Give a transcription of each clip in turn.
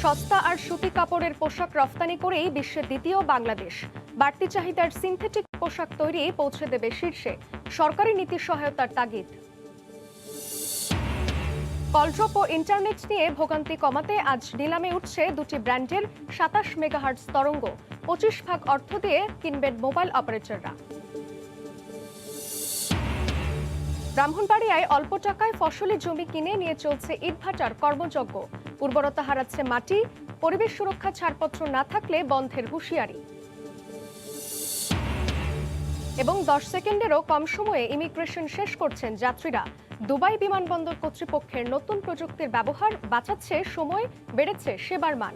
সস্তা আর সুতি কাপড়ের পোশাক রফতানি করেই বিশ্বের দ্বিতীয় বাংলাদেশ। বাড়তি চাহিদার সিনথেটিক পোশাক তৈরি পৌঁছে দেবে শীর্ষে, সরকারি নীতি সহায়তার তাগিদ। কলড্রপ ও ইন্টারনেট নিয়ে ভোগান্তি কমাতে আজ নিলামে উঠছে দুটি ব্র্যান্ডের 27 মেগাহার্টজ তরঙ্গ। 25% অর্থ দিয়ে কিনবেন মোবাইল অপারেটররা। ব্রাহ্মণবাড়িয়ায় অল্প টাকায় ফসলি জমি কিনে নিয়ে চলছে ইটভাটার কর্মযজ্ঞ। উর্বরতা হারাচ্ছে মাটি, পরিবেশ সুরক্ষা ছাড়পত্র না থাকলে বন্ধের হুঁশিয়ারি। এবং 10 সেকেন্ডেরও কম সময়ে ইমিগ্রেশন শেষ করছেন যাত্রীরা। দুবাই বিমানবন্দর কর্তৃপক্ষের নতুন প্রযুক্তির ব্যবহার বাঁচাচ্ছে সময়, বেড়েছে সেবার মান।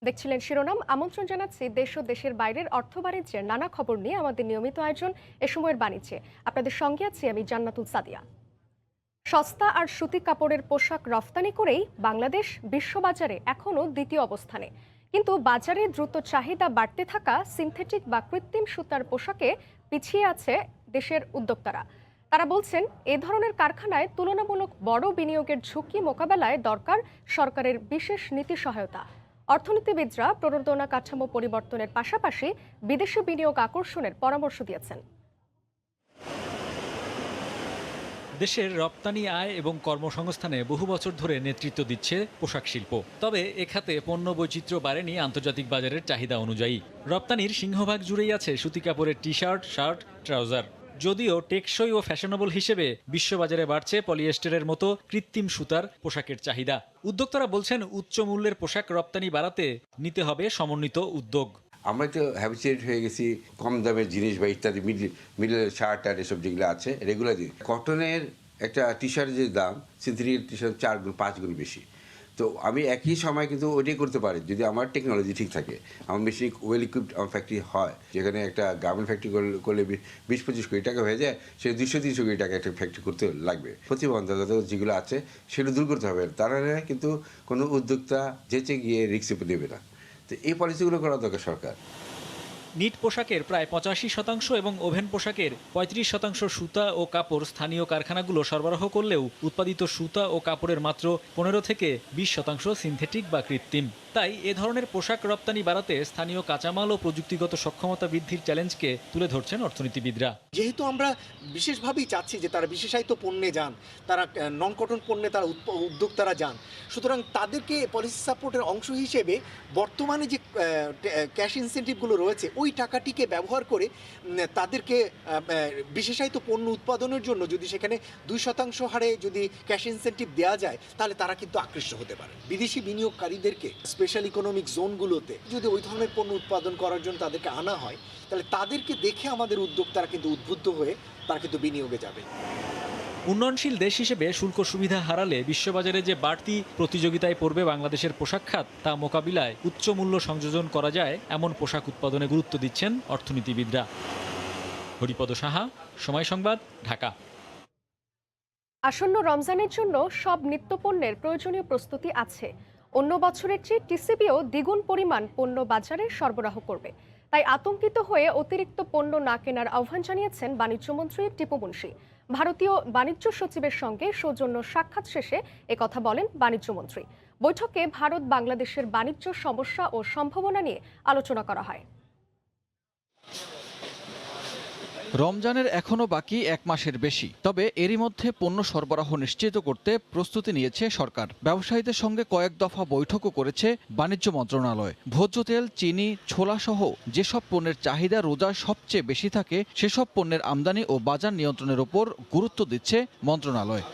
দেখছিলেন শিরোনাম। আমন্ত্রণ জানাচ্ছি দেশ ও দেশের বাইরের অর্থ বাণিজ্যের নানা খবর নিয়ে আমাদের নিয়মিত আয়োজন এ সময়ের বাণিজ্যে। আপনাদের সঙ্গে আছি আমি জান্নাতুল সাদিয়া। সস্তা আর সুতি কাপড়ের পোশাক রফতানি করেই বাংলাদেশ বিশ্ববাজারে এখনও দ্বিতীয় অবস্থানে। কিন্তু বাজারে দ্রুত চাহিদা বাড়তে থাকা সিনথেটিক বা কৃত্রিম সুতার পোশাকে পিছিয়ে আছে দেশের উদ্যোক্তারা। তারা বলছেন, এ ধরনের কারখানায় তুলনামূলক বড় বিনিয়োগের ঝুঁকি মোকাবেলায় দরকার সরকারের বিশেষ নীতি সহায়তা। অর্থনীতিবিদরা প্রণোদনা কাঠামো পরিবর্তনের পাশাপাশি বিদেশি বিনিয়োগ আকর্ষণের পরামর্শ দিয়েছেন। দেশের রপ্তানি আয় এবং কর্মসংস্থানে বহু বছর ধরে নেতৃত্ব দিচ্ছে পোশাক শিল্প। তবে এ খাতে পণ্য বৈচিত্র্য বাড়েনি আন্তর্জাতিক বাজারের চাহিদা অনুযায়ী। রপ্তানির সিংহভাগ জুড়েই আছে সুতি কাপড়ের টি শার্ট, শার্ট, ট্রাউজার। যদিও টেকসই ও ফ্যাশনেবল হিসেবে বিশ্ববাজারে বাড়ছে পলিয়েস্টারের মতো কৃত্রিম সুতার পোশাকের চাহিদা। উদ্যোক্তারা বলছেন, উচ্চ মূল্যের পোশাক রপ্তানি বাড়াতে নিতে হবে সমন্বিত উদ্যোগ। আমরা তো হ্যাবিচুয়েট হয়ে গেছি কম দামের জিনিস বা ইত্যাদি মিডল শার্ট আর এসব যেগুলো আছে রেগুলারলি। কটনের একটা টি শার্টের যে দাম সিনথেটিক টি শার্ট 4 গুণ 5 গুণ বেশি। তো আমি একই সময় কিন্তু ওইটাই করতে পারি যদি আমার টেকনোলজি ঠিক থাকে, আমার মেশিন ওয়েল ইকুইপড আমার ফ্যাক্টরি হয়। যেখানে একটা গার্মেন্ট ফ্যাক্টরি করলে 20-25 কোটি টাকা হয়ে যায়, সে 200-300 কোটি টাকা একটা ফ্যাক্টরি করতে লাগবে। প্রতিবন্ধকতা যেগুলো আছে সেগুলো দূর করতে হবে, তারা কিন্তু কোনো উদ্যোক্তা যেচে গিয়ে রিস্ক নেবে না। তো এই পলিসিগুলো করা দরকার সরকার। নিট পোশাকের প্রায় 85% এবং ওভেন পোশাকের 35% সুতা ও কাপড় স্থানীয় কারখানাগুলো সরবরাহ করলেও উৎপাদিত সুতা ও কাপড়ের মাত্র 15 থেকে 20% সিনথেটিক বা কৃত্রিম। তাই এ ধরনের পোশাক রপ্তানি বাড়াতে স্থানীয় কাঁচামাল ও প্রযুক্তিগত সক্ষমতা বৃদ্ধির চ্যালেঞ্জকে তুলে ধরছেন অর্থনীতিবিদরা। যেহেতু আমরা বিশেষভাবেই চাচ্ছি যে তারা বিশেষায়িত পণ্যে যান, তারা নন কটন পণ্যে তারা উদ্যোক্তারা যান, সুতরাং তাদেরকে পলিসি সাপোর্টের অংশ হিসেবে বর্তমানে যে ক্যাশ ইনসেন্টিভগুলো রয়েছে ওই টাকাটিকে ব্যবহার করে তাদেরকে বিশেষায়িত পণ্য উৎপাদনের জন্য যদি সেখানে 2% হারে যদি ক্যাশ ইনসেন্টিভ দেওয়া যায় তাহলে তারা কিন্তু আকৃষ্ট হতে পারে। বিদেশি বিনিয়োগকারীদেরকে স্পেশাল ইকোনমিক জোনগুলোতে যদি ওই ধরনের পণ্য উৎপাদন করার জন্য তাদেরকে আনা হয় তাহলে তাদেরকে দেখে আমাদের উদ্যোক্তারা কিন্তু উদ্বুদ্ধ হয়ে তারা কিন্তু বিনিয়োগে যাবে। উন্নয়নশীল দেশ হিসেবে শুল্ক সুবিধা হারালে বিশ্ববাজারে যে বাড়তি প্রতিযোগিতায় পড়বে বাংলাদেশের পোশাক খাত, তা মোকাবিলায় উচ্চ মূল্য সংযোজন করা যায় এমন পোশাক উৎপাদনে গুরুত্ব দিচ্ছেন অর্থনীতিবিদরা। হরিপদ সাহা, সময় সংবাদ, ঢাকা। আসন্ন রমজানের জন্য সব নিত্যপণ্যের প্রয়োজনীয় প্রস্তুতি আছে। অন্য বছরের চেয়ে টিসিবিও দ্বিগুণ পরিমাণ পণ্য বাজারে সরবরাহ করবে। তাই আতঙ্কিত হয়ে অতিরিক্ত পণ্য না কেনার আহ্বান জানিয়েছেন বাণিজ্যমন্ত্রী টিপু মুনশি। ভারতীয় বাণিজ্য সচিবের সঙ্গে সৌজন্য সাক্ষাৎ শেষে একথা বলেন বাণিজ্যমন্ত্রী। বৈঠকে ভারত বাংলাদেশের বাণিজ্য সমস্যা ও সম্ভাবনা নিয়ে আলোচনা করা হয়। রমজানের এখনও বাকি 1 মাসের বেশি, তবে এরই মধ্যে পণ্য সরবরাহ নিশ্চিত করতে প্রস্তুতি নিয়েছে সরকার। ব্যবসায়ীদের সঙ্গে কয়েক দফা বৈঠকও করেছে বাণিজ্য মন্ত্রণালয়। ভোজ্য তেল, চিনি, ছোলা সহ যেসব পণ্যের চাহিদা রোজায় সবচেয়ে বেশি থাকে সেসব পণ্যের আমদানি ও বাজার নিয়ন্ত্রণের ওপর গুরুত্ব দিচ্ছে মন্ত্রণালয়।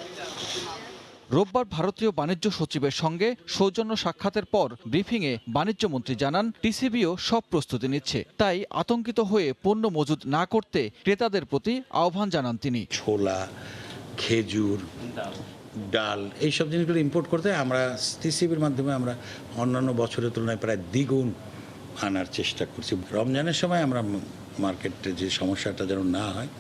রোববার ভারতীয় বাণিজ্য সচিবের সঙ্গে সৌজন্য সাক্ষাতের পর ব্রিফিংয়ে বাণিজ্যমন্ত্রী জানান, টিসিবিও সব প্রস্তুতি নিচ্ছে। তাই আতঙ্কিত হয়ে পণ্য মজুত না করতে ক্রেতাদের প্রতি আহ্বান জানান তিনি। ছোলা, খেজুর, ডাল এইসব জিনিসগুলো ইম্পোর্ট করতে আমরা টিসিবির মাধ্যমে আমরা অন্যান্য বছরের তুলনায় প্রায় দ্বিগুণ আনার চেষ্টা করছি। রমজানের সময় আমরা মার্কেটে যে সমস্যাটা যেন না হয়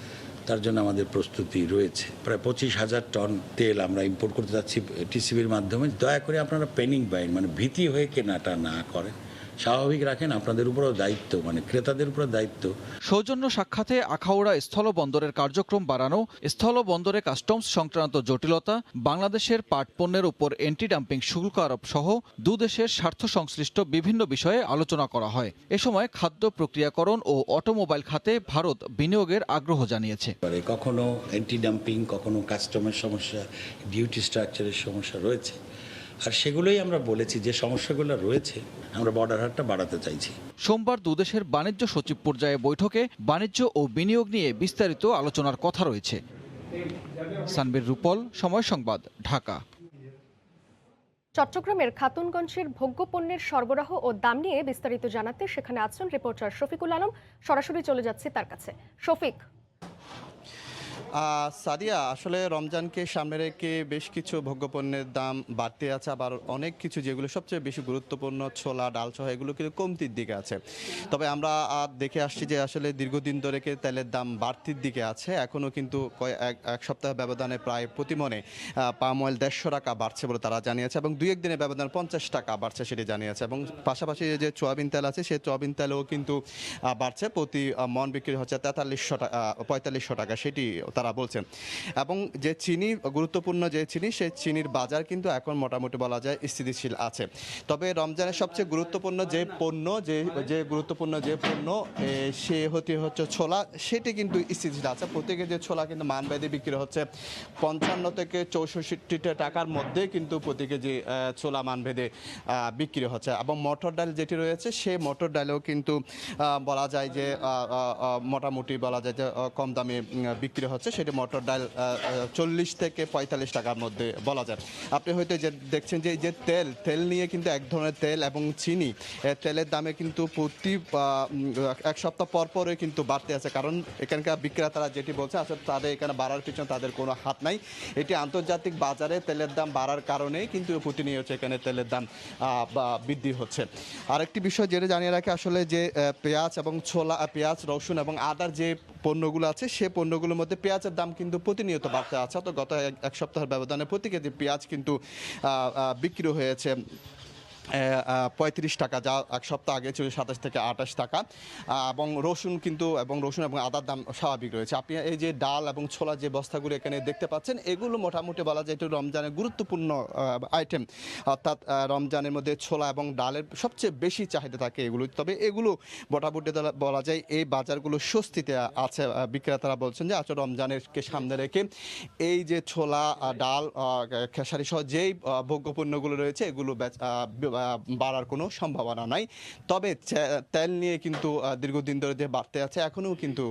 তার জন্য আমাদের প্রস্তুতি রয়েছে। প্রায় 25,000 টন তেল আমরা ইম্পোর্ট করতে যাচ্ছি টিসিবির মাধ্যমে। দয়া করে আপনারা প্যানিক বাইং মানে ভীতি হয়ে কেনাটা না করেন, স্বাভাবিক রাখেন, আপনাদের উপরও দায়িত্ব, মানে ক্রেতাদের উপর দায়িত্ব। সৌজন্য সাক্ষাতে আখাউড়া স্থলবন্দরের কার্যক্রম বাড়ানো, স্থলবন্দরে কাস্টমস সংক্রান্ত জটিলতা, বাংলাদেশের পাট পণ্যের উপর অ্যান্টি ডাম্পিং শুল্ক আরোপ সহ দুদেশের স্বার্থ সংশ্লিষ্ট বিভিন্ন বিষয়ে আলোচনা করা হয়। এ সময় খাদ্য প্রক্রিয়াকরণ ও অটোমোবাইল খাতে ভারত বিনিয়োগের আগ্রহ জানিয়েছে। কখনো অ্যান্টি ডাম্পিং, কখনো কাস্টমের সমস্যা, ডিউটি স্ট্রাকচারের সমস্যা রয়েছে, আর সেগুলোই আমরা বলেছি যে সমস্যাগুলো রয়েছে আমরা বর্ডার হাটটা বাড়াতে চাইছি। সোমবার দুদেশের বাণিজ্য সচিব পর্যায়ে বৈঠকে বাণিজ্য ও বিনিয়োগ নিয়ে বিস্তারিত আলোচনার কথা রয়েছে। সানবীর রূপল, সময় সংবাদ, ঢাকা। চট্টগ্রামের খাতুনগঞ্জের ভোগ্যপণ্যের সরবরাহ ও দাম নিয়ে বিস্তারিত জানাতে সেখানে আছেন রিপোর্টার শফিকুল আলম। সরাসরি চলে যাচ্ছি তার কাছে। শফিক, সাদিয়া, আসলে রমজানকে সামনে রেখে বেশ কিছু ভোগ্যপণ্যের দাম বাড়তে আছে, আবার অনেক কিছু যেগুলো সবচেয়ে বেশি গুরুত্বপূর্ণ ছোলা, ডাল সহ এগুলো কিন্তু কমতির দিকে আছে। তবে আমরা দেখে আসছি যে আসলে দীর্ঘদিন ধরে তেলের দাম বাড়তির দিকে আছে। এখনও কিন্তু এক সপ্তাহ ব্যবধানে প্রায় প্রতিমনে পাম অয়েল 150 টাকা বাড়ছে বলে তারা জানিয়েছে, এবং 2-1 দিনের ব্যবধানে 50 টাকা বাড়ছে সেটি জানিয়েছে। এবং পাশাপাশি যে সোয়াবিন তেল আছে সেই সোয়াবিন তেলও কিন্তু বাড়ছে, প্রতি মন বিক্রি হচ্ছে 4500 টাকা সেটি তারা বলছেন। এবং যে চিনি, গুরুত্বপূর্ণ যে চিনি, সেই চিনির বাজার কিন্তু এখন মোটামুটি বলা যায় স্থিতিশীল আছে। তবে রমজানের সবচেয়ে গুরুত্বপূর্ণ যে পণ্য সে হচ্ছে ছোলা, সেটি কিন্তু স্থিতিশীল আছে। প্রত্যেকে যে ছোলা কিন্তু মানভেদে বিক্রি হচ্ছে 55 থেকে 64 টাকার মধ্যে কিন্তু প্রতি কেজি ছোলা মানভেদে বিক্রি হচ্ছে। এবং মটর ডাল যেটি রয়েছে সেই মটর ডালেও কিন্তু বলা যায় যে মোটামুটি বলা যায় যে কম দামে বিক্রি হচ্ছে। সেটি মটর ডাল 40 থেকে 45 টাকার মধ্যে বলা যায়। আপনি হয়তো যে দেখছেন যে তেল নিয়ে কিন্তু এক ধরনের তেল এবং চিনি, তেলের দামে কিন্তু প্রতি এক সপ্তাহ পরে কিন্তু বাড়তে আছে। কারণ এখানকার বিক্রেতারা যেটি বলছে আসলে তাদের এখানে বাড়ার পিছনে তাদের কোনো হাত নাই। এটি আন্তর্জাতিক বাজারে তেলের দাম বাড়ার কারণেই কিন্তু প্রতিনিয়ত এখানে তেলের দাম বৃদ্ধি হচ্ছে। আরেকটি বিষয় যেটা জানিয়ে রাখে আসলে যে পেঁয়াজ এবং ছোলা, পেঁয়াজ, রসুন এবং আদার যে পণ্যগুলো আছে সে পণ্যগুলোর মধ্যে পেঁয়াজের দাম কিন্তু প্রতিনিয়ত বাড়তে আছে। তো গত এক সপ্তাহের ব্যবধানে প্রতি কেজি পেঁয়াজ কিন্তু বিক্রি হয়েছে 35 টাকা, যা এক সপ্তাহ আগে ছিল 27 থেকে 28 টাকা। এবং রসুন এবং আদার দাম স্বাভাবিক রয়েছে। আপনি এই যে ডাল এবং ছোলা যে বস্তাগুলো এখানে দেখতে পাচ্ছেন, এগুলো মোটামুটি বলা যায় একটু রমজানের গুরুত্বপূর্ণ আইটেম। অর্থাৎ রমজানের মধ্যে ছোলা এবং ডালের সবচেয়ে বেশি চাহিদা থাকে এগুলো। তবে এগুলো মোটামুটি বলা যায় এই বাজারগুলো স্বস্তিতে আছে। বিক্রেতারা বলছেন যে আসলে রমজানেরকে সামনে রেখে এই যে ছোলা, ডাল, খেসারি সহ যেই ভোগ্যপণ্যগুলো রয়েছে এগুলো বাড়ার কোনো সম্ভাবনা নাই। তবে তেল নিয়ে কিন্তু দীর্ঘদিন ধরে যে বাড়তে আছে, এখনও কিন্তু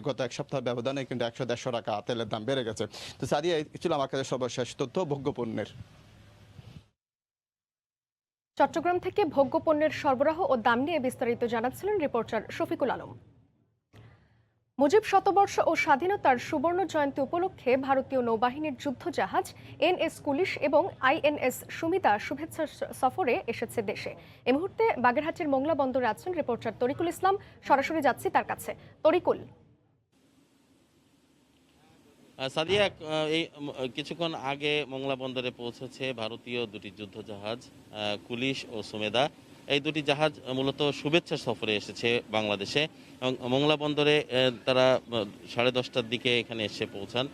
গত এক সপ্তাহ ব্যবধানে কিন্তু 100-150 টাকা তেলের দাম বেড়ে গেছে। তো সাদিয়া, এই ছিল আমার কাছে সর্বশেষ তথ্য ভোগ্যপণ্যের। চট্টগ্রাম থেকে ভোগ্যপণ্যের সরবরাহ ও দাম নিয়ে বিস্তারিত জানাচ্ছিলেন রিপোর্টার শফিকুল আলম। মুজিব শতবর্ষ ও স্বাধীনতার সুবর্ণ জয়ন্তী উপলক্ষে ভারতীয় নৌবাহিনীর যুদ্ধজাহাজ NS কুলিশ এবং INS সুমিতা শুভেচ্ছা সফরে এসেছে দেশে। এই মুহূর্তে বাগেরহাটের মোংলা বন্দরে আছেন রিপোর্টার তরিকুল ইসলাম। সরাসরি যাচ্ছি তার কাছে। তরিকুল, সাদিয়া, এই কিছুক্ষণ আগে মোংলা বন্দরে পৌঁছেছে ভারতীয় দুটি যুদ্ধজাহাজ কুলিশ ও সুমেদা। এই দুটি জাহাজ মূলত শুভেচ্ছা সফরে এসেছে বাংলাদেশে এবং মোংলা বন্দরে তারা 10:30টার দিকে এখানে এসে পৌঁছান।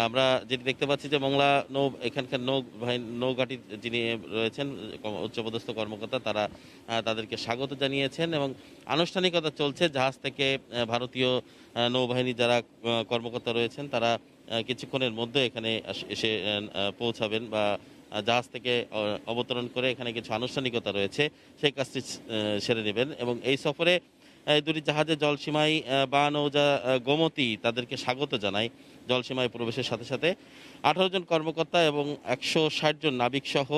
আমরা যেটি দেখতে পাচ্ছি যে মোংলা এখানকার নৌঘাটির যিনি রয়েছেন উচ্চপদস্থ কর্মকর্তা, তারা তাদেরকে স্বাগত জানিয়েছেন এবং আনুষ্ঠানিকতা চলছে। জাহাজ থেকে ভারতীয় নৌবাহিনী যারা কর্মকর্তা রয়েছেন তারা কিছুক্ষণের মধ্যে এখানে এসে পৌঁছাবেন বা জাহাজ থেকে অবতরণ করে এখানে কিছু আনুষ্ঠানিকতা রয়েছে সেই কাজটি সেরে নেবেন। এবং এই সফরে দুটি জাহাজের জলসীমায় বা নৌজা গোমতী তাদেরকে স্বাগত জানায়। জলসীমায় প্রবেশের সাথে সাথে 18 জন কর্মকর্তা এবং 160 জন নাবিক সহ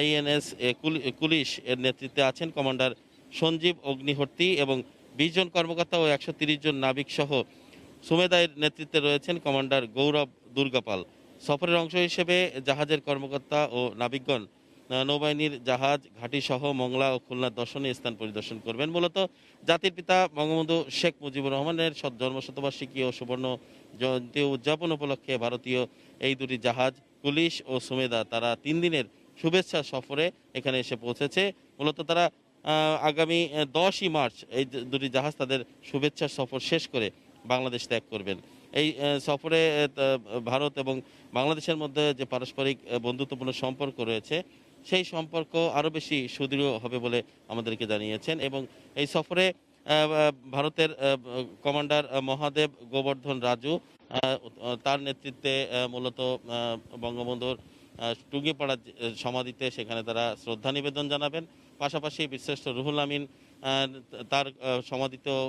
INS কুলিশ এর নেতৃত্বে আছেন কমান্ডার সঞ্জীব অগ্নিহর্তী এবং 20 জন কর্মকর্তা ও 130 জন নাবিক সহ সুমেদায়ের নেতৃত্বে রয়েছেন কমান্ডার গৌরব দুর্গাপাল। সফরের অংশ হিসেবে জাহাজের কর্মকর্তা ও নাবিকগণ নৌবাহিনীর জাহাজ ঘাঁটি সহ মংলা ও খুলনার দর্শনীয় স্থান পরিদর্শন করবেন। মূলত জাতির পিতা বঙ্গবন্ধু শেখ মুজিবুর রহমানের জন্মশতবার্ষিকী ও সুবর্ণ জয়ন্তী উদযাপন উপলক্ষে ভারতীয় এই দুটি জাহাজ কুলিশ ও সুমেদা তারা 3 দিনের শুভেচ্ছা সফরে এখানে এসে পৌঁছেছে। মূলত তারা আগামী 10ই মার্চ এই দুটি জাহাজ তাদের শুভেচ্ছা সফর শেষ করে বাংলাদেশ ত্যাগ করবেন। এই সফরে ভারত এবং বাংলাদেশের মধ্যে যে পারস্পরিক বন্ধুত্বপূর্ণ সম্পর্ক রয়েছে সেই সম্পর্ক আরও বেশি সুদৃঢ় হবে বলে আমাদেরকে জানিয়েছেন। এবং এই সফরে ভারতের কমান্ডার মহাদেব গোবর্ধন রাজু তার নেতৃত্বে মূলত বঙ্গবন্ধুর টুঙ্গিপাড়া সমাধিতে সেখানে তারা শ্রদ্ধা নিবেদন জানাবেন। পাশাপাশি বীরশ্রেষ্ঠ রুহুল আমিন তার সমাধিতেও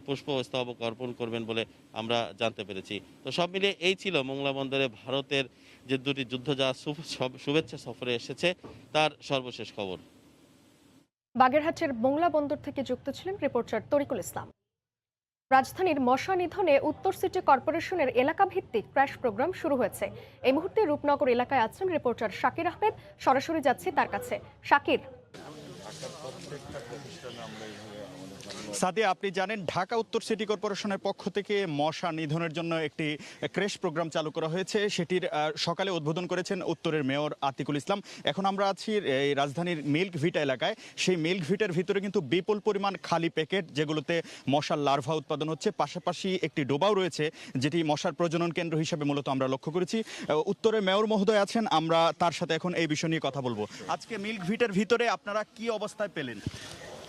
পুষ্পস্তবক অর্পণ করবেন বলে আমরা জানতে পেরেছি। তো সব মিলিয়ে এই ছিল মোংলা বন্দরে ভারতের যে দুটি যুদ্ধজাহাজ শুভেচ্ছা সফরে এসেছে তার সর্বশেষ খবর। বাগেরহাটের মোংলা বন্দর থেকে যুক্ত ছিলেন রিপোর্টার তরিকুল ইসলাম। রাজধানীর মশা নিধনে উত্তর সিটি কর্পোরেশনের এলাকা ভিত্তিক ক্র্যাশ প্রোগ্রাম শুরু হয়েছে। এই মুহূর্তে রূপনগর এলাকায় আছেন রিপোর্টার শাকির আহমেদ। সরাসরি যাচ্ছি তার কাছে। শাকির, সাদিয়া, আপনি জানেন ঢাকা উত্তর সিটি কর্পোরেশনের পক্ষ থেকে মশা নিধনের জন্য একটি ক্রেশ প্রোগ্রাম চালু করা হয়েছে। সেটির সকালে উদ্বোধন করেছেন উত্তরের মেয়র আতিকুল ইসলাম। এখন আমরা আছি এই রাজধানীর মিল্ক ভিটা এলাকায়। সেই মিল্ক ভিটার ভিতরে কিন্তু বিপুল পরিমাণ খালি প্যাকেট যেগুলোতে মশার লার্ভা উৎপাদন হচ্ছে, পাশাপাশি একটি ডোবাও রয়েছে যেটি মশার প্রজনন কেন্দ্র হিসেবে মূলত আমরা লক্ষ্য করেছি। উত্তরের মেয়র মহোদয় আছেন, আমরা তার সাথে এখন এই বিষয় নিয়ে কথা বলবো। আজকে মিল্ক ভিটার ভিতরে আপনারা কি অবস্থায় পেলেন?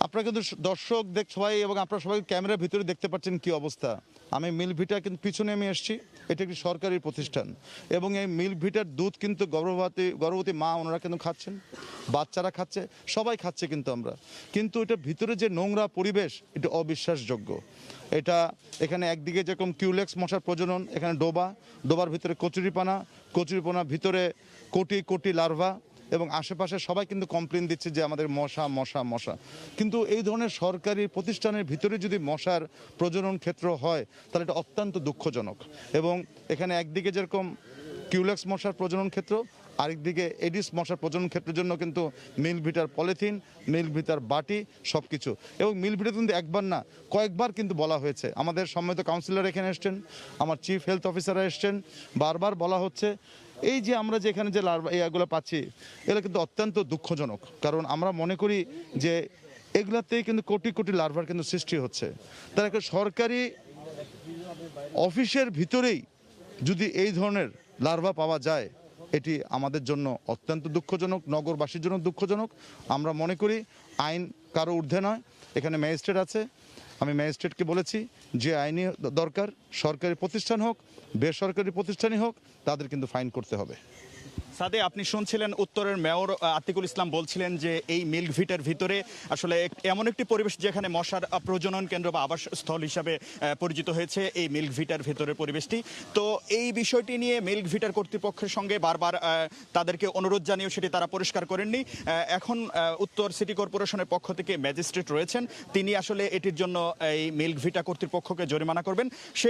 আপনারা কিন্তু দর্শক সবাই এবং আপনারা সবাই ক্যামেরার ভিতরে দেখতে পাচ্ছেন কি অবস্থা। আমি মিল্ক ভিটা কিন্তু পিছনে আমি এসেছি, এটা একটি সরকারি প্রতিষ্ঠান এবং এই মিল্ক ভিটার দুধ কিন্তু গর্ভবতী মা ওনারা কিন্তু খাচ্ছেন, বাচ্চারা খাচ্ছে, সবাই খাচ্ছে। কিন্তু এটা ভিতরে যে নোংরা পরিবেশ এটা অবিশ্বাসযোগ্য। এখানে একদিকে যেরকম কিউলেক্স মশার প্রজনন, এখানে ডোবার ভিতরে কচুরিপানা ভিতরে কোটি কোটি লার্ভা এবং আশেপাশে সবাই কিন্তু কমপ্লেন দিচ্ছে যে আমাদের মশা। কিন্তু এই ধরনের সরকারি প্রতিষ্ঠানের ভিতরে যদি মশার প্রজনন ক্ষেত্র হয় তাহলে এটা অত্যন্ত দুঃখজনক। এবং এখানে একদিকে যেরকম কিউলেক্স মশার প্রজনন ক্ষেত্র, আরেকদিকে এডিস মশার প্রজনন ক্ষেত্রের জন্য কিন্তু মিল্ক ভিটার পলিথিন, মিল্ক ভিটার বাটি সব কিছু। এবং মিল্ক ভিটা কিন্তু একবার না কয়েকবার কিন্তু বলা হয়েছে। আমাদের সম্মানিত কাউন্সিলর এখানে এসছেন, আমার চিফ হেলথ অফিসাররা এসছেন, বারবার বলা হচ্ছে এই যে আমরা যে এখানে যে লার্ভা এগুলো পাচ্ছি এগুলো কিন্তু অত্যন্ত দুঃখজনক। কারণ আমরা মনে করি যে এগুলাতেই কিন্তু কোটি কোটি লার্ভার কিন্তু সৃষ্টি হচ্ছে। তার একটা সরকারি অফিসের ভিতরেই যদি এই ধরনের লার্ভা পাওয়া যায় এটি আমাদের জন্য অত্যন্ত দুঃখজনক, নগরবাসীর জন্য দুঃখজনক। আমরা মনে করি আইন কারো ঊর্ধ্বে নয়, এখানে ম্যাজিস্ট্রেট আছে। আমি ম্যাজিস্ট্রেটকে বলেছি যে আইনি দরকার, সরকারি প্রতিষ্ঠান হোক বেসরকারি প্রতিষ্ঠানই হোক, তাদের কিন্তু ফাইন করতে হবে। সাদে, আপনি শুনছিলেন উত্তরের মেয়র আতিকুল ইসলাম বলছিলেন যে এই মিল্ক ভিটার ভিতরে আসলে এমন একটি পরিবেশ যেখানে মশার প্রজনন কেন্দ্র বা আবাসস্থল হিসাবে পরিচিত হয়েছে এই মিল্ক ভিটার ভিতরের পরিবেশটি। তো এই বিষয়টি নিয়ে মিল্ক ভিটার কর্তৃপক্ষের সঙ্গে বারবার তাদেরকে অনুরোধ জানিয়েও সেটি তারা পরিষ্কার করেননি। এখন উত্তর সিটি কর্পোরেশনের পক্ষ থেকে ম্যাজিস্ট্রেট রয়েছেন, তিনি আসলে এটির জন্য এই মিল্ক ভিটা কর্তৃপক্ষকে জরিমানা করবেন। সে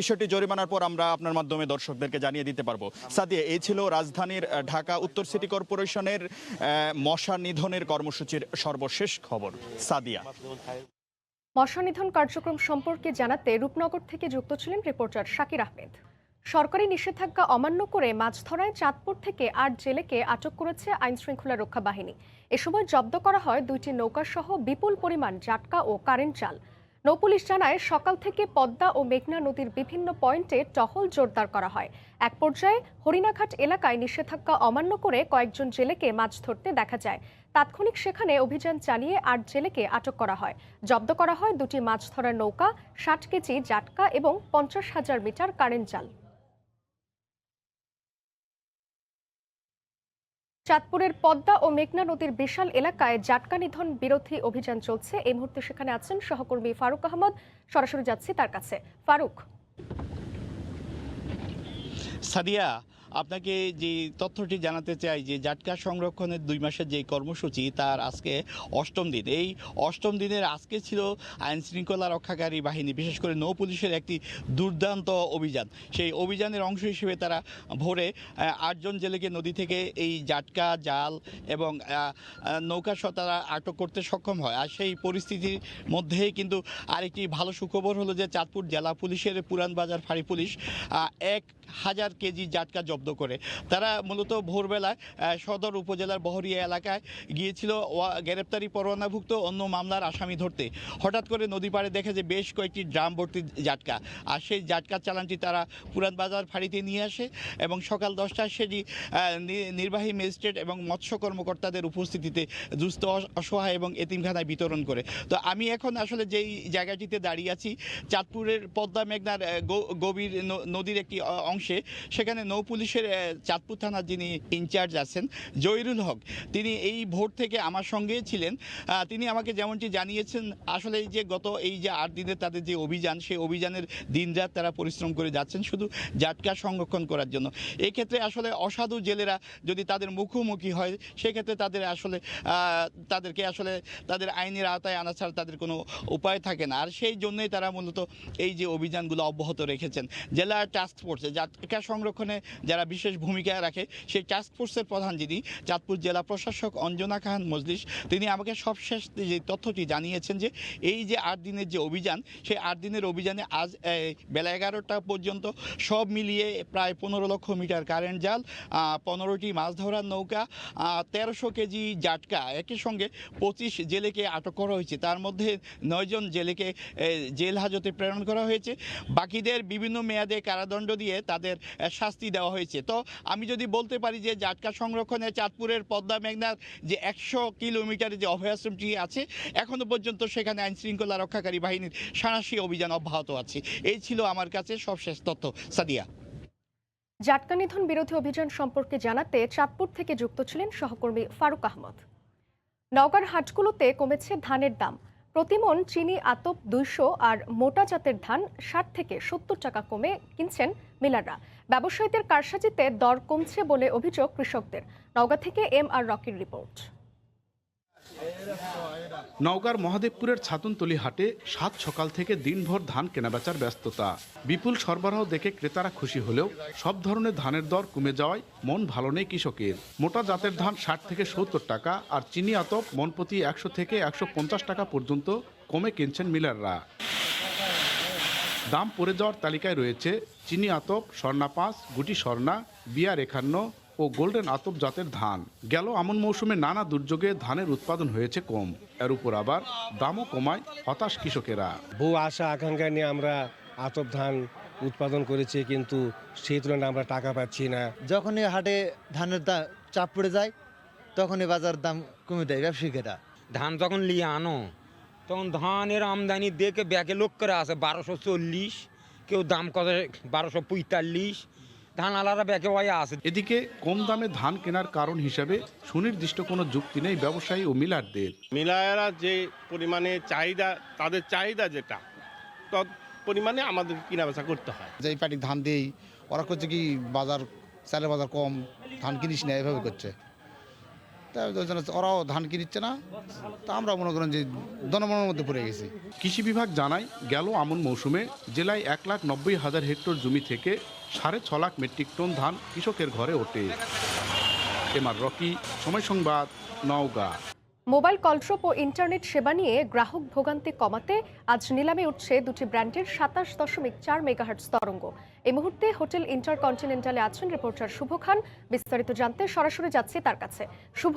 বিষয়টি জরিমানার পর আমরা আপনার মাধ্যমে দর্শকদেরকে জানিয়ে দিতে পারবো। সাদিয়া, এই ছিল রাজধানীর ঢাকা উত্তর সিটি কর্পোরেশনের মশা নিধনের কর্মসূচির সর্বশেষ খবর। সাদিয়া, মশা নিধন কার্যক্রম সম্পর্কে জানাতে রূপনগর থেকে যুক্ত ছিলেন রিপোর্টার শাকির আহমেদ। সরকারি নিষেধাজ্ঞা অমান্য করে মাছ ধরায় চাঁদপুর থেকে 8 জেলেকে আটক করেছে আইনশৃঙ্খলা রক্ষা বাহিনী। এ সময় জব্দ করা হয় 2টি নৌকা সহ বিপুল পরিমাণ জাটকা ও কারেন্ট জাল। নৌপুলিশ জানায় সকাল থেকে পদ্মা ও মেঘনা নদীর বিভিন্ন পয়েন্টে টহল জোরদার করা হয়। এক পর্যায়ে হরিণাঘাট এলাকায় নিষেধাজ্ঞা অমান্য করে কয়েকজন জেলেকে মাছ ধরতে দেখা যায়। তাৎক্ষণিক সেখানে অভিযান চালিয়ে 8 জেলেকে আটক করা হয়। জব্দ করা হয় 2টি মাছ ধরার নৌকা, 60 কেজি জাটকা এবং 50,000 মিটার কারেন্ট জাল। চাঁদপুরের পদ্মা ও মেঘনা নদীর বিশাল এলাকায় জাটকা নিধন বিরোধী অভিযান চলছে। এই মুহূর্তে সেখানে আছেন সহকর্মী ফারুক আহমদ। সরাসরি যাচ্ছি তার কাছে। ফারুক, সাদিয়া, আপনাকে যে তথ্যটি জানাতে চাই যে জাটকা সংরক্ষণের 2 মাসের যে কর্মসূচি তার আজকে 8ম দিন। এই 8ম দিনের আজকে ছিল আইন শৃঙ্খলা রক্ষাকারী বাহিনী, বিশেষ করে নৌ পুলিশের একটি দুর্দান্ত অভিযান। সেই অভিযানের অংশ হিসেবে তারা ভোরে 8 জন জেলেকে নদী থেকে এই জাটকা, জাল এবং নৌকা সহ তারা আটক করতে সক্ষম হয়। আর সেই পরিস্থিতির মধ্যেই কিন্তু আরেকটি ভালো সুখবর হলো যে চাঁদপুর জেলা পুলিশের পুরান বাজার ফাঁড়ি পুলিশ 1 হাজার কেজি জাটকা জব্দ করে। তারা মূলত ভোরবেলায় সদর উপজেলার বহরিয়া এলাকায় গিয়েছিল গ্রেপ্তারি পরোয়ানাভুক্ত অন্য মামলার আসামি ধরতে। হঠাৎ করে নদী পাড়ে দেখে যে বেশ কয়েকটি ড্রাম ভর্তি জাটকা, আর সেই জাটকার চালানটি তারা পুরান বাজার ফাঁড়িতে নিয়ে আসে এবং সকাল 10টায় সেটি নির্বাহী ম্যাজিস্ট্রেট এবং মৎস্য কর্মকর্তাদের উপস্থিতিতে দুস্থ অসহায় এবং এতিমখানায় বিতরণ করে। তো আমি এখন আসলে যেই জায়গাটিতে দাঁড়িয়ে আছি, চাঁদপুরের পদ্মা মেঘনার গভীর নদীর একটি অংশে, সেখানে নৌ পুলিশের চাঁদপুর থানার যিনি ইনচার্জ আছেন জহিরুল হক, তিনি এই ভোর থেকে আমার সঙ্গে ছিলেন। তিনি আমাকে যেমনটি জানিয়েছেন, আসলে এই যে গত এই যে 8 দিনের তাদের যে অভিযান, সেই অভিযানের দিনরাত তারা পরিশ্রম করে যাচ্ছেন শুধু জাটকা সংরক্ষণ করার জন্য। এই ক্ষেত্রে আসলে অসাধু জেলেরা যদি তাদের মুখোমুখি হয়, সেক্ষেত্রে তাদেরকে আসলে তাদের আইনের আওতায় আনা ছাড়া তাদের কোনো উপায় থাকে না। আর সেই জন্যই তারা মূলত এই যে অভিযানগুলো অব্যাহত রেখেছেন। জেলা টাস্ক ফোর্সে জাটকা সংরক্ষণে যারা বিশেষ ভূমিকা রাখে, সেই টাস্ক ফোর্সের প্রধান যিনি চাঁদপুর জেলা প্রশাসক অঞ্জনা খান মজলিস, তিনি আমাকে সবশেষ যে তথ্যটি জানিয়েছেন যে এই যে 8 দিনের যে অভিযান, সেই 8 দিনের অভিযানে আজ বেলা 11টা পর্যন্ত সব মিলিয়ে প্রায় 15 লক্ষ মিটার কারেন্ট জাল, 15টি মাছ ধরার নৌকা, 1300 কেজি জাটকা, একই সঙ্গে 25 জেলেকে আটক করা হয়েছে। তার মধ্যে 9 জন জেলেকে জেল হাজতে প্রেরণ করা হয়েছে। বাকিদের বিভিন্ন মেয়াদে কারাদণ্ড দিয়ে তাদের শাস্তি দেওয়া হয়েছে। তো আমি যদি বলতে পারি যে জাটকা সংরক্ষণে চাঁদপুরের পদ্মা মেঘনার যে 100 কিলোমিটারের যে অভয়াশ্রমটি আছে, এখনো পর্যন্ত সেখানে আইন শৃঙ্খলা রক্ষাকারী বাহিনীর সাঁড়াশি অভিযান অব্যাহত আছে। এই ছিল আমার কাছে সবশেষ তথ্য। সাদিয়া। জাটকা নিধন বিরোধী অভিযান সম্পর্কে জানাতে চাঁদপুর থেকে যুক্ত ছিলেন সহকর্মী ফারুক আহমদ। নওগাঁর হাটগুলোতে কমেছে ধানের দাম। প্রতিমন চিনি আতপ 200 আর মোটা জাতের ধান 60 থেকে 70 টাকা কমে কিনছেন মিলাররা। ব্যবসায়ীদের কারসাজিতে দর কমছে বলে অভিযোগ কৃষকদের। নওগাঁ থেকে MR রকির রিপোর্ট। নওগাঁর মহাদেবপুরের ছাতনতলী হাটে সাত সকাল থেকে দিনভর ধান কেনাবেচার ব্যস্ততা। বিপুল সরবরাহ দেখে ক্রেতারা খুশি হলেও সব ধরনের ধানের দর কমে যাওয়ায় মন ভালো নেই কৃষকের। মোটা জাতের ধান 60 থেকে 70 টাকা আর চিনি আতপ মন প্রতি 100 থেকে 150 টাকা পর্যন্ত কমে কিনছেন মিলাররা। দাম পড়ে যাওয়ার তালিকায় রয়েছে চিনি আতপ, স্বর্ণা 5, গুটি স্বর্ণা, বিআর 51 ও গোল্ডেন আতপ জাতের ধান। গেল আমন মৌসুমে নানা দুর্যোগে ধানের উৎপাদন হয়েছে কম, এর উপর আবার দামও কমায় হতাশ কৃষকেরা। বহু আশা আকাঙ্ক্ষা নিয়ে আমরা আতপ ধান উৎপাদন করেছি, কিন্তু সেই তুলনায় আমরা টাকা পাচ্ছি না। যখনই হাটে ধানের চাপ পড়ে যায়, তখনই বাজার দাম কমে দেয় ব্যবসায়ীরা। ধান যখন লিয়ে আনো, তখন ধানের আমদানি দেখে ব্যাগে লোক করে আসে 1240, কেউ দাম করে 1245, ধান আলাদা ব্যাগে হয়ে আসে। এদিকে কম দামে ধান কেনার কারণ হিসেবে সুনির্দিষ্ট কোনো যুক্তি নেই ব্যবসায়ী ও মিলারদের। মিলারেরা যে পরিমাণে চাহিদা, তাদের চাহিদা যেটা, তত পরিমাণে আমাদের কিনা বেচা করতে হয়। যে পার্টি ধান দেই, ওরা করছে কি বাজার, চালের বাজার কম, ধান কিনিস না, এভাবে করছে। ওরাও ধান কিনিচ্ছে না, তা আমরা মনে করেন যে জনমনের মধ্যে পড়ে গেছি। কৃষি বিভাগ জানায়, গেল আমন মৌসুমে জেলায় 1,90,000 হেক্টর জমি থেকে 6.5 লাখ মেট্রিক টন ধান কৃষকের ঘরে ওঠে। MR রকি, সময় সংবাদ, নওগাঁ। মোবাইল কলড্রপ ও ইন্টারনেট সেবা নিয়ে গ্রাহক ভোগান্তি কমাতে আজ নিলামে উঠছে দুটি ব্র্যান্ডের 27.4 মেগাহার্টজ তরঙ্গ। এই মুহূর্তে হোটেল ইন্টারকন্টিনেন্টালে আছেন রিপোর্টার শুভ খান। বিস্তারিত জানতে সরাসরি যাচ্ছি তার কাছে। শুভ।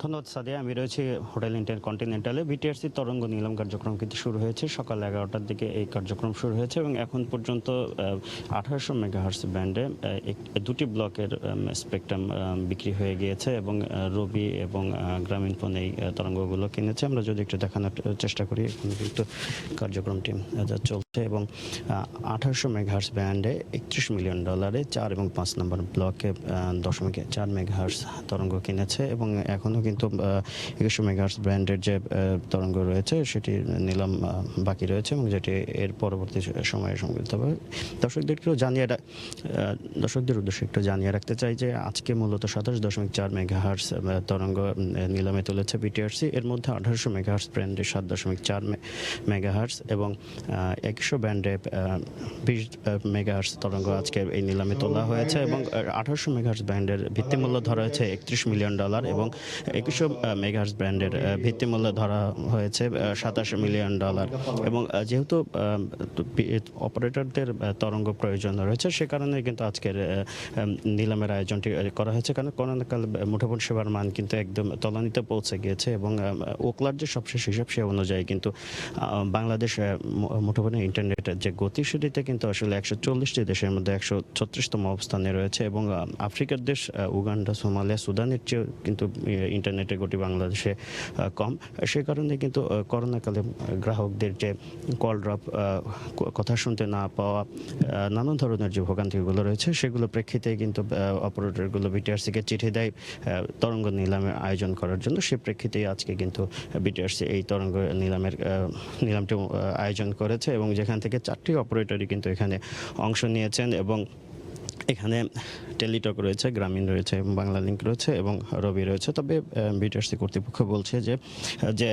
ধন্যবাদ সাদিয়া। আমি রয়েছি হোটেল ইন্টারকন্টিনেন্টালে। বিটিআরসি তরঙ্গ নিলাম কার্যক্রম কিন্তু শুরু হয়েছে সকাল 11টার দিকে। এই কার্যক্রম শুরু হয়েছে এবং এখন পর্যন্ত 1800 মেগাহার্টজ ব্যান্ডে দুটি ব্লকের স্পেকট্রাম বিক্রি হয়ে গিয়েছে এবং রবি এবং গ্রামীণফোন এই তরঙ্গগুলো কিনেছে। আমরা যদি একটু দেখানোর চেষ্টা করি, এখন কিন্তু কার্যক্রমটি চলছে এবং 1800 মেগাহার্টজ ব্যান্ডে $31 মিলিয়ন 4 এবং 5 নম্বর ব্লকে 0.4 মেগাহার্টজ তরঙ্গ কিনেছে এবং এখনও কিন্তু 2100 মেগাহার্টজ ব্র্যান্ডের যে তরঙ্গ রয়েছে সেটি নিলাম বাকি রয়েছে এবং যেটি এর পরবর্তী সময়ে সংগঠিত হবে। দর্শকদের উদ্দেশ্যে একটু জানিয়ে রাখতে চাই যে আজকে মূলত 27.4 মেগাহার্টজ তরঙ্গ নিলামে তুলেছে বিটিআরসি। এর মধ্যে 1800 মেগাহার্টজ ব্র্যান্ডে 7.4 মেগাহার্টজ এবং 100 ব্যান্ডে 20 মেগাহার্টজ তরঙ্গ আজকে এই নিলামে তোলা হয়েছে এবং 1800 মেগাহার্টজ ব্যান্ডের ভিত্তিমূল্য ধরা হয়েছে $31 মিলিয়ন এবং 2100 মেগাহার্টজ ব্র্যান্ডের ভিত্তিমূল্য ধরা হয়েছে $27 মিলিয়ন এবং যেহেতু অপারেটরদের তরঙ্গ প্রয়োজন রয়েছে সে কারণে কিন্তু আজকের নিলামের আয়োজনটি করা হয়েছে, কারণ করোনাকাল মুঠোফোন সেবার মান কিন্তু একদম তলানিতে পৌঁছে গিয়েছে এবং ওকলার যে সবশেষ হিসাব সে অনুযায়ী কিন্তু বাংলাদেশ মুঠোফোনের ইন্টারনেটের যে গতি সেটিতে কিন্তু আসলে 140টি দেশের মধ্যে 136তম অবস্থানে রয়েছে এবং আফ্রিকার দেশ উগান্ডা, সোমালিয়া, সুদানের চেয়েও কিন্তু ইন্টারনেটের গতি বাংলাদেশে কম। সে কারণে কিন্তু করোনাকালে গ্রাহকদের যে কল ড্রপ, কথা শুনতে না পাওয়া, নানান ধরনের যে ভোগান্তিগুলো রয়েছে সেগুলো প্রেক্ষিতে কিন্তু অপারেটরগুলো বিটিআরসিকে চিঠি দেয় তরঙ্গ নিলামের আয়োজন করার জন্য। সে প্রেক্ষিতেই আজকে কিন্তু বিটিআরসি এই তরঙ্গ নিলামটি আয়োজন করেছে এবং যেখান থেকে 4টি অপারেটরই কিন্তু এখানে অংশ নিয়েছেন এবং এখানে টেলিটক রয়েছে, গ্রামীণ রয়েছে, বাংলা লিঙ্ক রয়েছে এবং রবি রয়েছে। তবে বিটিআরসি কর্তৃপক্ষ বলছে যে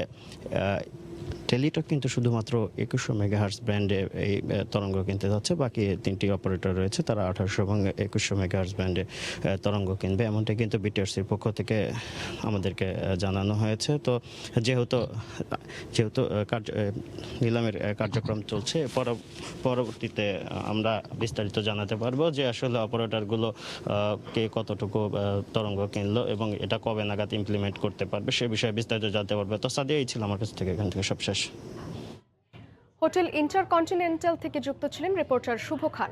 টেলিটক কিন্তু শুধুমাত্র 2100 মেগাহার্টজ ব্র্যান্ডে এই তরঙ্গ কিনতে যাচ্ছে, বাকি 3টি অপারেটর রয়েছে তারা 1800 এবং 2100 মেগাহার্টজ ব্র্যান্ডে তরঙ্গ কিনবে, এমনটা কিন্তু বিটিআরসির পক্ষ থেকে আমাদেরকে জানানো হয়েছে। তো যেহেতু নিলামের কার্যক্রম চলছে, পরবর্তীতে আমরা বিস্তারিত জানাতে পারবো যে আসলে অপারেটরগুলো কে কতটুকু তরঙ্গ কিনলো এবং এটা কবে নাগাদ ইমপ্লিমেন্ট করতে পারবে সে বিষয়ে বিস্তারিত জানতে পারবে। তো সাদিয়া, এই ছিল আমার কাছ থেকে এখান থেকে সব শেষ। হোটেল ইন্টারকন্টিনেন্টাল থেকে যুক্ত ছিলেন রিপোর্টার শুভ খান।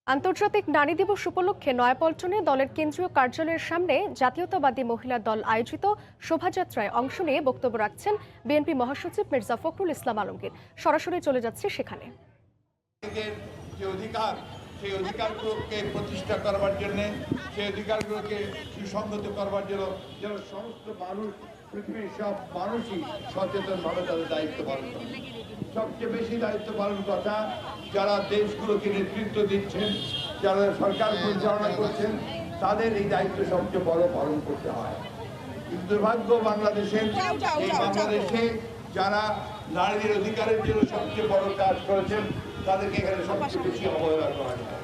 আন্তর্জাতিক নারী দিবস উপলক্ষে নয়াপল্টনে দলের কেন্দ্রীয় কার্যালয়ের সামনে জাতীয়তাবাদী মহিলা দল আয়োজিত শোভাযাত্রায় অংশ নিয়ে বক্তব্য রাখছেন বিএনপি মহাসচিব মির্জা ফখরুল ইসলাম আলমগীর। সরাসরি চলে যাচ্ছে সেখানে। সেই অধিকারগুলোকে প্রতিষ্ঠা করবার জন্য, সেই অধিকারগুলোকে সুসংগত করবার জন্য যেন সমস্ত মানুষ, পৃথিবীর সব মানুষই সচেতনভাবে তাদের দায়িত্ব পালন করে। সবচেয়ে বেশি দায়িত্ব পালন কথা যারা দেশগুলোকে নেতৃত্ব দিচ্ছেন, যারা সরকার পরিচালনা করছেন, তাদের এই দায়িত্ব সবচেয়ে বড় পালন করতে হয়। কিন্তু দুর্ভাগ্য বাংলাদেশে যারা নারীদের অধিকারের জন্য সবচেয়ে বড় কাজ করেছেন তাদেরকে এখানে সবচেয়ে বেশি অবহেলা করা হয়।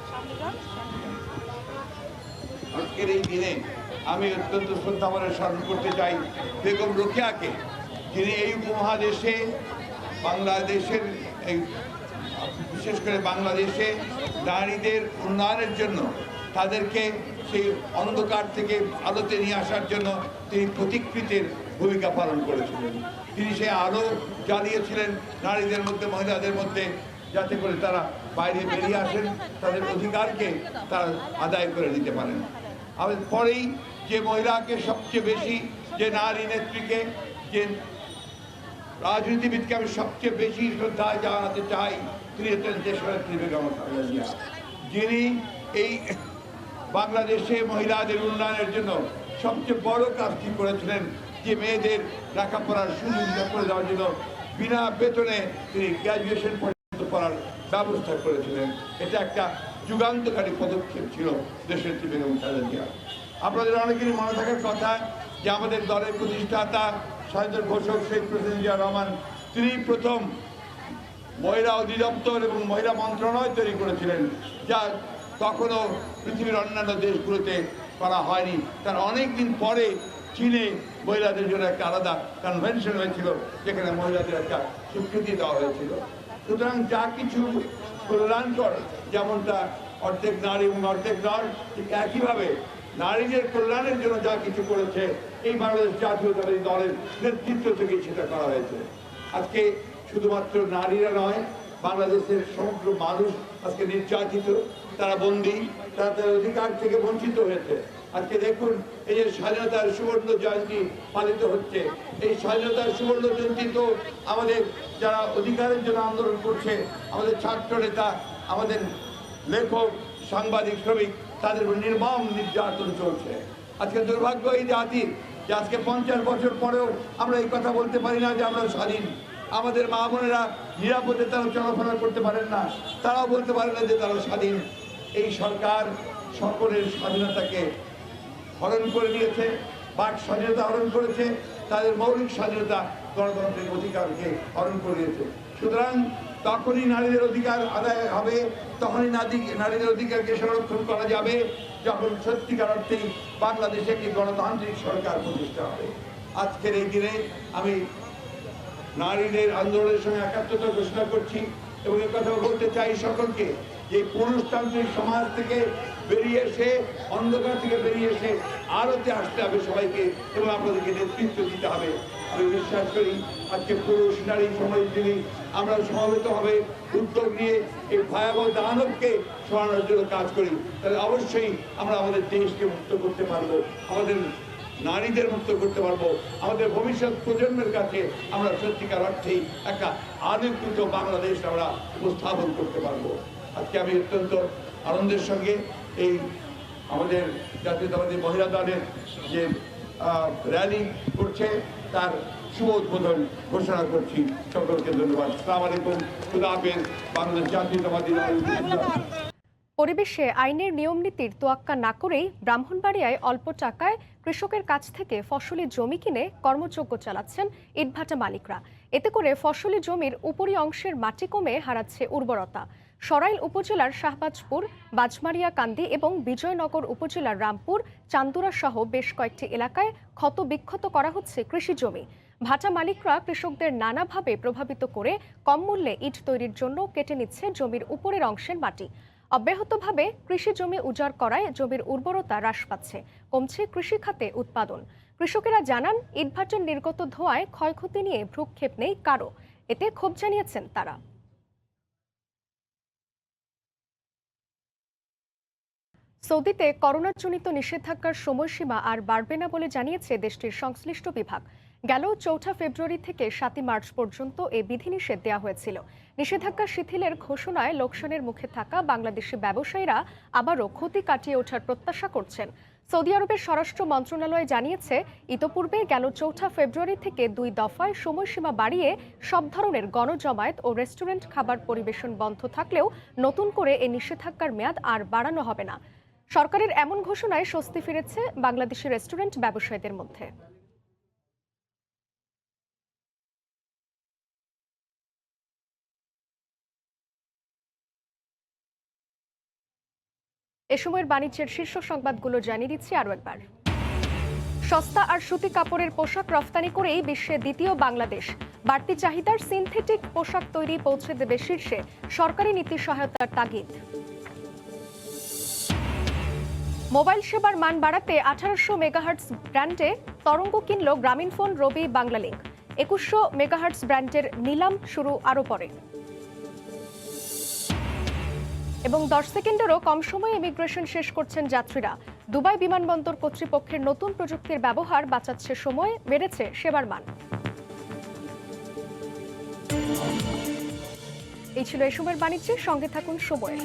আজকের এই দিনে আমি অত্যন্ত শ্রদ্ধাভরে স্মরণ করতে চাই বেগম রোকেয়াকে, যিনি এই উপমহাদেশে বাংলাদেশের বিশেষ করে বাংলাদেশে নারীদের উন্নয়নের জন্য, তাদেরকে সেই অন্ধকার থেকে আলোতে নিয়ে আসার জন্য তিনি প্রতিকৃতির ভূমিকা পালন করেছিলেন। তিনি সেই আলো জ্বালিয়েছিলেন নারীদের মধ্যে, মহিলাদের মধ্যে, যাতে করে তারা বাইরে বেরিয়ে আসেন, তাদের অধিকারকে তারা আদায় করে নিতে পারেন। আমাদের পরেই যে মহিলাকে সবচেয়ে বেশি, যে নারী নেত্রীকে, যে রাজনীতিবিদকে আমি সবচেয়ে বেশি শ্রদ্ধা জানাতে চাই, তিনি হচ্ছেন দেশনেত্রী বেগম খালেদা জিয়া, যিনি এই বাংলাদেশে মহিলাদের উন্নয়নের জন্য সবচেয়ে বড় কাজটি করেছিলেন, যে মেয়েদের লেখাপড়ার সুযোগ করে দেওয়ার জন্য বিনা বেতনে তিনি গ্র্যাজুয়েশন পর্যন্ত করার ব্যবস্থা করেছিলেন। এটা একটা যুগান্তকারী পদক্ষেপ ছিল দেশনেত্রী বেগম খালেদা জিয়া। আপনাদের অনেকেরই মনে থাকার কথা যে আমাদের দলের প্রতিষ্ঠাতা স্বাধীনতার ঘোষক শেখ প্রেসিডেন্ট জিয়া রহমান, তিনি প্রথম মহিলা অধিদপ্তর এবং মহিলা মন্ত্রণালয় তৈরি করেছিলেন, যা তখনও পৃথিবীর অন্যান্য দেশগুলোতে করা হয়নি। তার অনেক দিন পরে চীনে মহিলাদের জন্য একটা আলাদা কনভেনশন হয়েছিল, যেখানে মহিলাদের একটা স্বীকৃতি দেওয়া হয়েছিল। সুতরাং যা কিছু কল্যাণকর, যেমনটা অর্ধেক নারী এবং অর্ধেক নর, ঠিক একইভাবে নারীদের কল্যাণের জন্য যা কিছু করেছে এই বাংলাদেশ জাতীয়তাবাদী দলের নেতৃত্ব থেকে সেটা করা হয়েছে। আজকে শুধুমাত্র নারীরা নয়, বাংলাদেশের সমগ্র মানুষ আজকে নির্যাতিত, তারা বন্দী, তারা তাদের অধিকার থেকে বঞ্চিত হয়েছে। আজকে দেখুন, এই যে স্বাধীনতার সুবর্ণ জয়ন্তী পালিত হচ্ছে, এই স্বাধীনতার সুবর্ণ জয়ন্তী তো আমাদের যারা অধিকারের জন্য আন্দোলন করছে, আমাদের ছাত্র নেতা, আমাদের লেখক, সাংবাদিক, শ্রমিক, তাদের নির্মম নির্যাতন চলছে। আজকে দুর্ভাগ্য এই জাতির যে আজকে 50 বছর পরেও আমরা এই কথা বলতে পারি না যে আমরা স্বাধীন। আমাদের মা বোনেরা নিরাপদে তারা চলাফেরা করতে পারেন না, তারাও বলতে পারে না যে তারা স্বাধীন। এই সরকার সকলের স্বাধীনতাকে হরণ করে নিয়েছে, বাক স্বাধীনতা হরণ করেছে, তাদের মৌলিক স্বাধীনতা, গণতান্ত্রিক অধিকারকে হরণ করে নিয়েছে। সুতরাং তখনই নারীদের অধিকার আদায় হবে, তখনই নারীদের অধিকারকে সংরক্ষণ করা যাবে যখন সত্যিকার অর্থেই বাংলাদেশে একটি গণতান্ত্রিক সরকার প্রতিষ্ঠা হবে। আজকের এই দিনে আমি নারীদের আন্দোলনের সঙ্গে একাত্মতা ঘোষণা করছি এবং এ কথা বলতে চাই সকলকে যে পুরুষতান্ত্রিক সমাজ থেকে বেরিয়ে এসে, অন্ধকার থেকে বেরিয়ে এসে আলোতে আসতে হবে সবাইকে এবং আপনাদেরকে নেতৃত্ব দিতে হবে। আমি বিশ্বাস করি আজকে পুরুষ নারী সমাজজীবী আমরা সমবেত হবে উদ্যোগ নিয়ে এই ভয়াবহ দানবকে সরানোর জন্য কাজ করি, তাহলে অবশ্যই আমরা আমাদের দেশকে মুক্ত করতে পারবো, আমাদের নারীদের মুক্ত করতে পারবো, আমাদের ভবিষ্যৎ প্রজন্মের কাছে আমরা সত্যিকার অর্থেই একটা আলোকিত বাংলাদেশ আমরা উপস্থাপন করতে পারবো। আজকে আমি অত্যন্ত আনন্দের সঙ্গে এই আমাদের জাতীয়তাবাদী মহিলা দলের যে র্যালি করছে তার শুভ উদ্বোধন ঘোষণা করছি। সকলকে ধন্যবাদ। আসসালামু আলাইকুম, খুদা হাফেজ। বাংলাদেশ জাতীয়তাবাদী দল। পরিবেশে আইনের নিয়মনীতির তোয়াক্কা না করেই ব্রাহ্মণবাড়িয়ায় অল্প টাকায় কৃষকের কাছ থেকে ফসলি জমি কিনে কর্মযজ্ঞ চালাচ্ছেন ইটভাটা মালিকরা। এতে করে ফসলি জমির উপরি অংশের মাটি কমে হারাচ্ছে উর্বরতা। সরাইল উপজেলার শাহবাজপুর, বাজমারিয়া কান্দি এবং বিজয়নগর উপজেলার রামপুর, চান্দুরা সহ বেশ কয়েকটি এলাকায় ক্ষত বিক্ষত করা হচ্ছে কৃষি জমি। ভাটা মালিকরা কৃষকদের নানাভাবে প্রভাবিত করে কম মূল্যে ইট তৈরির জন্য কেটে নিচ্ছে জমির উপরের অংশের মাটি। অব্যাহতভাবে কৃষি জমি উজাড় করায় জমির উর্বরতা হ্রাস পাচ্ছে, কমছে কৃষি খাতে উৎপাদন। কৃষকেরা জানান ইটভাটার নির্গত ধোঁয়ায় ক্ষয়ক্ষতি নিয়ে ভ্রুক্ষেপ নেই কারো। এতে ক্ষোভ জানিয়েছেন তারা। সৌদিতে করোনাজনিত নিষেধাজ্ঞার সময়সীমা আর বাড়বে না বলে জানিয়েছে দেশটির সংশ্লিষ্ট বিভাগ। গেল ৪ ফেব্রুয়ারি থেকে ৭ মার্চ পর্যন্ত এই বিধিনিষেধ দেওয়া হয়েছিল। নিষেধাজ্ঞা শিথিলের ঘোষণায় লোকসানের মুখে থাকা বাংলাদেশি ব্যবসায়ীরা আবারও ক্ষতি কাটিয়ে ওঠার প্রত্যাশা করছেন। সৌদি আরবের স্বরাষ্ট্র মন্ত্রণালয় জানিয়েছে, ইতোপূর্বে গেল ৪ ফেব্রুয়ারি থেকে ২ দফায় সময়সীমা বাড়িয়ে সব ধরনের গণজমায়েত ও রেস্টুরেন্ট খাবার পরিবেশন বন্ধ থাকলেও নতুন করে এই নিষেধাজ্ঞার মেয়াদ আর বাড়ানো হবে না। সরকারের এমন ঘোষণায় স্বস্তি ফিরেছে বাংলাদেশি রেস্টুরেন্ট ব্যবসায়ীদের মধ্যে। এ সময়ের বাণিজ্যের শীর্ষ সংবাদগুলো জানিয়ে দিচ্ছি আরও একবার। সস্তা আর সুতি কাপড়ের পোশাক রফতানি করেই বিশ্বে দ্বিতীয় বাংলাদেশ। বাড়তি চাহিদার সিনথেটিক পোশাক তৈরি পৌঁছে দেবে শীর্ষে, সরকারি নীতি সহায়তার তাগিদ। মোবাইল সেবার মান বাড়াতে 1800 মেগাহার্টজ ব্র্যান্ডে তরঙ্গ কিনল গ্রামীণফোন, রবি, বাংলালিংক। 2100 মেগাহার্টজ ব্র্যান্ডের নিলাম শুরু আরও পরে। এবং 10 সেকেন্ডেরও কম সময়ে ইমিগ্রেশন শেষ করছেন যাত্রীরা। দুবাই বিমানবন্দর কর্তৃপক্ষের নতুন প্রযুক্তির ব্যবহার বাঁচাচ্ছে সময়, বেড়েছে সেবার মান। এই ছিল এই সময়ের বাণিজ্যের সঙ্গে থাকুন সময়ের।